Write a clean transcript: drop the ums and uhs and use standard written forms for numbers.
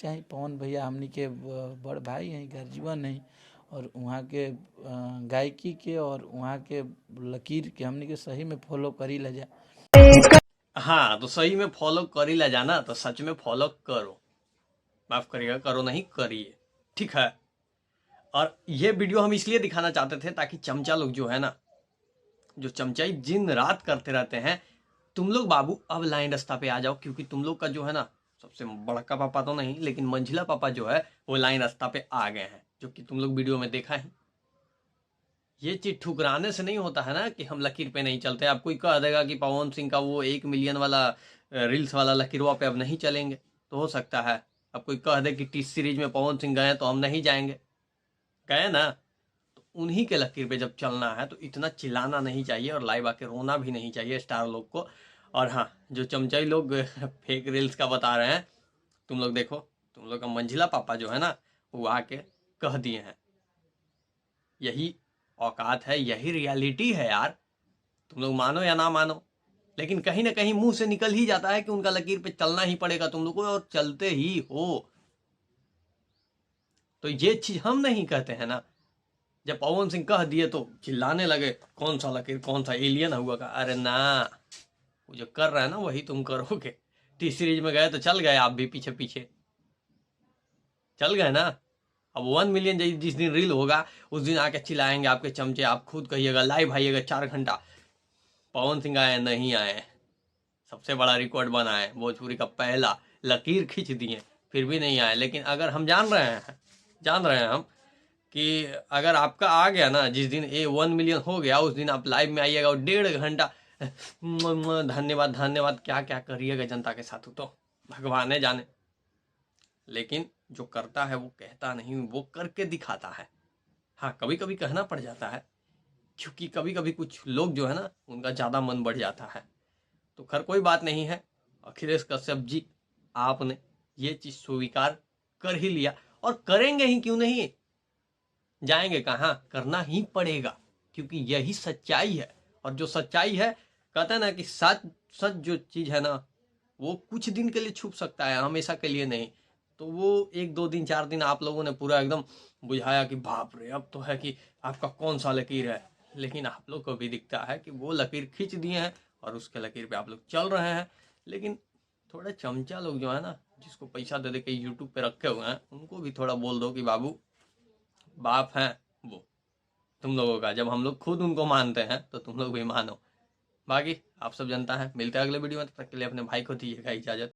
चाही। पवन भैया हमनी के बड़ भाई हैं, गर्जीवन हैं, और वहाँ के गायकी के और वहाँ के लकीर के हमनी के सही में फॉलो करी ला जा। हाँ, तो सही में फॉलो करी ला जाना, तो सच में फॉलो करो, माफ करिएगा, करो नहीं करिए, ठीक है। और ये वीडियो हम इसलिए दिखाना चाहते थे ताकि चमचा लोग जो है ना, जो चमचाई दिन रात करते रहते हैं, तुम लोग बाबू अब लाइन रास्ता पे आ जाओ, क्योंकि तुम लोग का जो है ना, सबसे बड़का पापा तो नहीं लेकिन मंझिला पापा जो है वो लाइन रास्ता पे आ गए हैं, जो कि तुम लोग वीडियो में देखा है। ये चीज ठुकराने से नहीं होता है ना कि हम लकीर पे नहीं चलते। अब कोई कह देगा कि पवन सिंह का वो 1 मिलियन वाला रील्स वाला लकीरवा पे अब नहीं चलेंगे, तो हो सकता है। अब कोई कह दे कि टी सीरीज में पवन सिंह गए तो हम नहीं जाएंगे, गए ना, तो उन्हीं के लकीर पे जब चलना है तो इतना चिल्लाना नहीं चाहिए और लाइव आके रोना भी नहीं चाहिए स्टार लोग को। और हाँ, जो चमचाई लोग फेक रील्स का बता रहे हैं, तुम लोग देखो, तुम लोग का मंझिला पापा जो है ना, वो आके कह दिए हैं, यही औकात है, यही रियलिटी है यार, तुम लोग मानो या ना मानो, लेकिन कहीं ना कहीं मुंह से निकल ही जाता है कि उनका लकीर पे चलना ही पड़ेगा तुम लोग को, और चलते ही हो। तो ये चीज हम नहीं कहते हैं ना। जब पवन सिंह कह दिए तो चिल्लाने लगे, कौन सा लकीर, कौन सा एलियन हुआ का। अरे ना, वो जो कर रहा है ना वही तुम करोगे। टी सीरीज में गए तो चल गए, आप भी पीछे पीछे चल गए ना। अब 1 मिलियन जिस दिन रील होगा उस दिन आके चिल्लाएंगे आपके चमचे, आप खुद कहिएगा, लाइव आइएगा 4 घंटा, पवन सिंह आए नहीं आए, सबसे बड़ा रिकॉर्ड बना है, भोजपुरी का पहला लकीर खींच दिए, फिर भी नहीं आए। लेकिन अगर हम जान रहे हैं हम कि अगर आपका आ गया ना, जिस दिन 1 मिलियन हो गया उस दिन आप लाइव में आइएगा और 1.5 घंटा धन्यवाद धन्यवाद क्या क्या करिएगा जनता के साथ, तो भगवान ने जाने। लेकिन जो करता है वो कहता नहीं, वो करके दिखाता है। हाँ, कभी कभी कहना पड़ जाता है, क्योंकि कभी कभी कुछ लोग जो है ना उनका ज़्यादा मन बढ़ जाता है। तो खैर कोई बात नहीं है, अखिलेश कश्यप जी, आपने ये चीज़ स्वीकार कर ही लिया, और करेंगे ही क्यों नहीं, जाएंगे कहाँ, करना ही पड़ेगा, क्योंकि यही सच्चाई है। और जो सच्चाई है, कहते हैं ना कि सच सच जो चीज़ है ना, वो कुछ दिन के लिए छुप सकता है, हमेशा के लिए नहीं। तो वो 1 2 दिन 4 दिन आप लोगों ने पूरा एकदम बुझाया कि बाप रे, अब तो है कि आपका कौन सा लकीर है, लेकिन आप लोग को भी दिखता है कि वो लकीर खींच दिए हैं और उसके लकीर पे आप लोग चल रहे हैं। लेकिन थोड़े चमचा लोग जो है ना, जिसको पैसा दे दे के यूट्यूब पे रखे हुए हैं, उनको भी थोड़ा बोल दो कि बाबू, बाप हैं वो तुम लोगों का, जब हम लोग खुद उनको मानते हैं तो तुम लोग भी मानो। बाकी आप सब जनता है, मिलते हैं अगले वीडियो में, तब तक के लिए अपने भाई को दीजिएगा इजाजत।